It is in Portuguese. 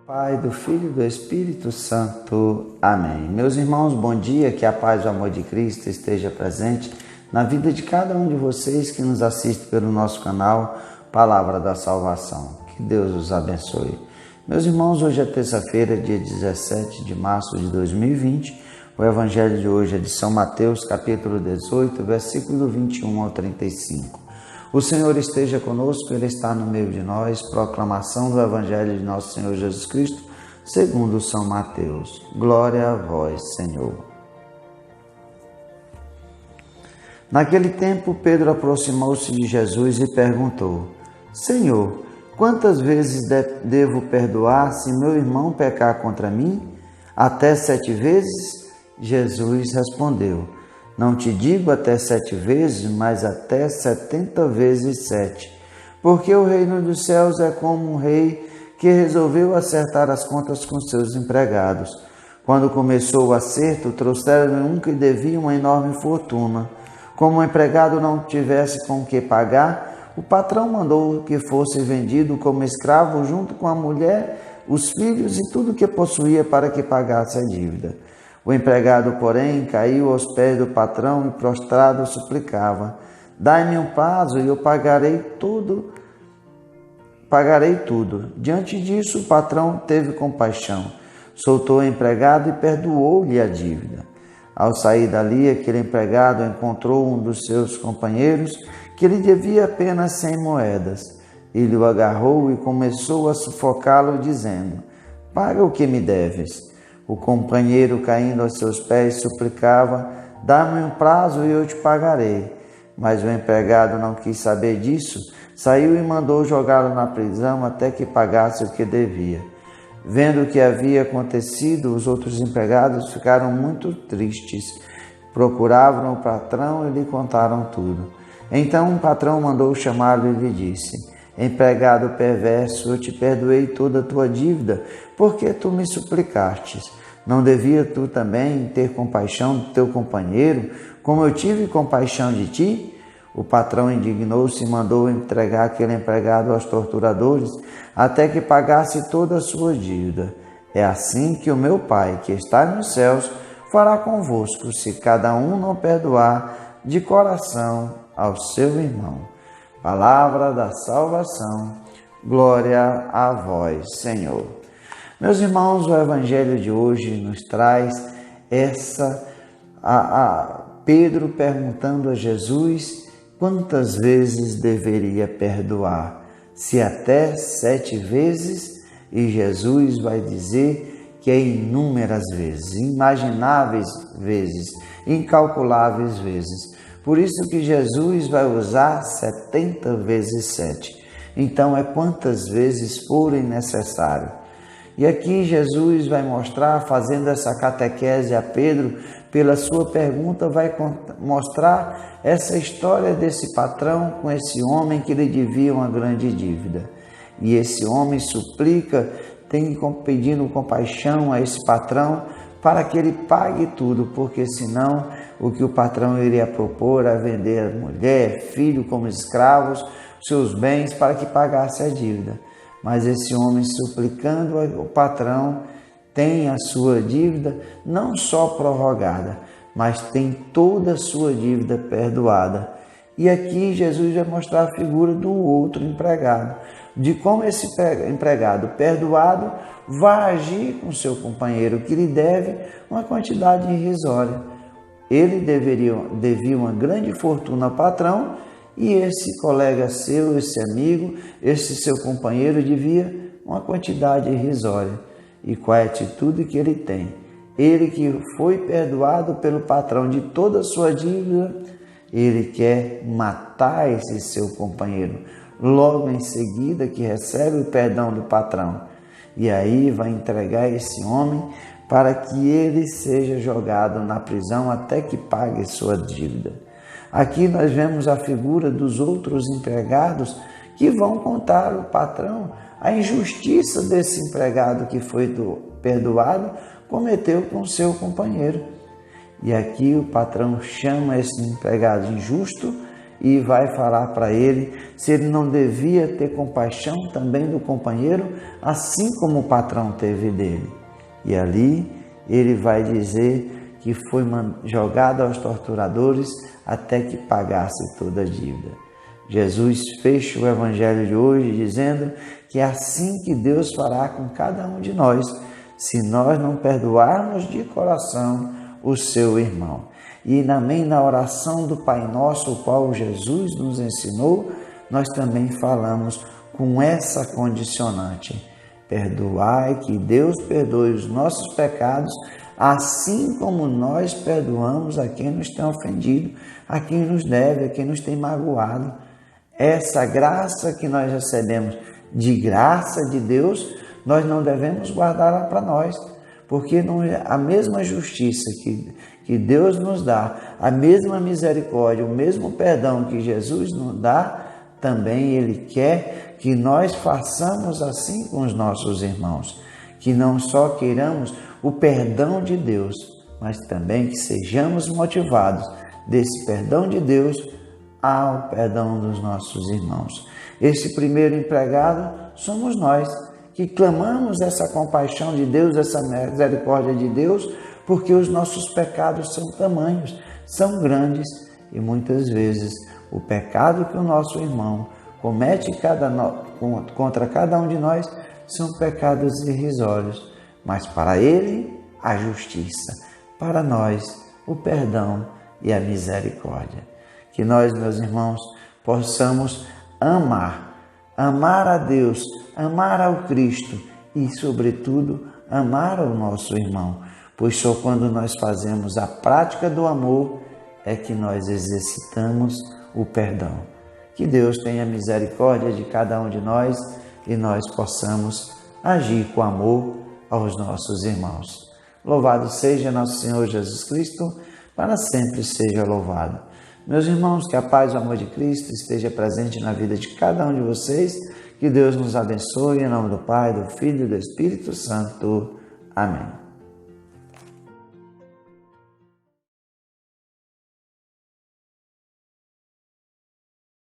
Pai, do Filho e do Espírito Santo. Amém. Meus irmãos, bom dia, que a paz e o amor de Cristo esteja presente na vida de cada um de vocês que nos assiste pelo nosso canal Palavra da Salvação. Que Deus os abençoe. Meus irmãos, hoje é terça-feira, dia 17 de março de 2020. O Evangelho de hoje é de São Mateus, capítulo 18, versículo 21 ao 35. O Senhor esteja conosco, Ele está no meio de nós. Proclamação do Evangelho de nosso Senhor Jesus Cristo, segundo São Mateus. Glória a vós, Senhor. Naquele tempo, Pedro aproximou-se de Jesus e perguntou: Senhor, quantas vezes devo perdoar se meu irmão pecar contra mim? Até 7 vezes? Jesus respondeu: Não te digo até 7 vezes, mas até 70 vezes 7. Porque o reino dos céus é como um rei que resolveu acertar as contas com seus empregados. Quando começou o acerto, trouxeram um que devia uma enorme fortuna. Como o empregado não tivesse com o que pagar, o patrão mandou que fosse vendido como escravo junto com a mulher, os filhos e tudo o que possuía para que pagasse a dívida. O empregado, porém, caiu aos pés do patrão e prostrado suplicava: Dai-me um prazo e eu pagarei tudo. Diante disso, o patrão teve compaixão, soltou o empregado e perdoou-lhe a dívida. Ao sair dali, aquele empregado encontrou um dos seus companheiros que lhe devia apenas 100 moedas. Ele o agarrou e começou a sufocá-lo, dizendo: Paga o que me deves. O companheiro, caindo aos seus pés, suplicava: Dá-me um prazo e eu te pagarei. Mas o empregado não quis saber disso, saiu e mandou jogá-lo na prisão até que pagasse o que devia. Vendo o que havia acontecido, os outros empregados ficaram muito tristes. Procuravam o patrão e lhe contaram tudo. Então o patrão mandou chamá-lo e lhe disse: Empregado perverso, eu te perdoei toda a tua dívida, porque tu me suplicastes. Não devia tu também ter compaixão do teu companheiro, como eu tive compaixão de ti? O patrão indignou-se e mandou entregar aquele empregado aos torturadores, até que pagasse toda a sua dívida. É assim que o meu Pai, que está nos céus, fará convosco, se cada um não perdoar de coração ao seu irmão. Palavra da salvação. Glória a vós, Senhor. Meus irmãos, o Evangelho de hoje nos traz Pedro perguntando a Jesus quantas vezes deveria perdoar. Se até 7 vezes, e Jesus vai dizer que é inúmeras vezes, inimagináveis vezes, incalculáveis vezes. Por isso que Jesus vai usar 70 vezes 7. Então é quantas vezes forem necessário. E aqui Jesus vai mostrar, fazendo essa catequese a Pedro, pela sua pergunta, vai mostrar essa história desse patrão com esse homem que lhe devia uma grande dívida. E esse homem suplica, pedindo compaixão a esse patrão para que ele pague tudo, porque senão o que o patrão iria propor era vender a mulher, filho como escravos, seus bens para que pagasse a dívida. Mas esse homem, suplicando ao patrão, tem a sua dívida não só prorrogada, mas tem toda a sua dívida perdoada. E aqui Jesus vai mostrar a figura do outro empregado, de como esse empregado perdoado vai agir com seu companheiro que lhe deve uma quantidade irrisória. Ele devia uma grande fortuna ao patrão, e esse colega seu, esse amigo, esse seu companheiro devia uma quantidade irrisória. E qual é a atitude que ele tem? Ele que foi perdoado pelo patrão de toda a sua dívida, ele quer matar esse seu companheiro. Logo em seguida que recebe o perdão do patrão. E aí vai entregar esse homem para que ele seja jogado na prisão até que pague sua dívida. Aqui nós vemos a figura dos outros empregados que vão contar ao patrão a injustiça desse empregado que foi perdoado, cometeu com seu companheiro. E aqui o patrão chama esse empregado injusto e vai falar para ele se ele não devia ter compaixão também do companheiro, assim como o patrão teve dele. E ali ele vai dizer que foi jogado aos torturadores até que pagasse toda a dívida. Jesus fecha o evangelho de hoje dizendo que é assim que Deus fará com cada um de nós, se nós não perdoarmos de coração o seu irmão. E também na oração do Pai Nosso, o qual Jesus nos ensinou, nós também falamos com essa condicionante: perdoai, que Deus perdoe os nossos pecados, assim como nós perdoamos a quem nos tem ofendido, a quem nos deve, a quem nos tem magoado. Essa graça que nós recebemos de graça de Deus, nós não devemos guardá-la para nós, porque a mesma justiça que Deus nos dá, a mesma misericórdia, o mesmo perdão que Jesus nos dá, também Ele quer que nós façamos assim com os nossos irmãos, que não só queiramos o perdão de Deus, mas também que sejamos motivados desse perdão de Deus ao perdão dos nossos irmãos. Esse primeiro empregado somos nós, que clamamos essa compaixão de Deus, essa misericórdia de Deus, porque os nossos pecados são tamanhos, são grandes, e muitas vezes o pecado que o nosso irmão comete contra cada um de nós são pecados irrisórios, mas para ele a justiça, para nós o perdão e a misericórdia. Que nós, meus irmãos, possamos amar a Deus, amar ao Cristo e, sobretudo, amar ao nosso irmão, pois só quando nós fazemos a prática do amor é que nós exercitamos o perdão. Que Deus tenha misericórdia de cada um de nós e nós possamos agir com amor aos nossos irmãos. Louvado seja nosso Senhor Jesus Cristo, para sempre seja louvado. Meus irmãos, que a paz e o amor de Cristo esteja presente na vida de cada um de vocês. Que Deus nos abençoe, em nome do Pai, do Filho e do Espírito Santo. Amém.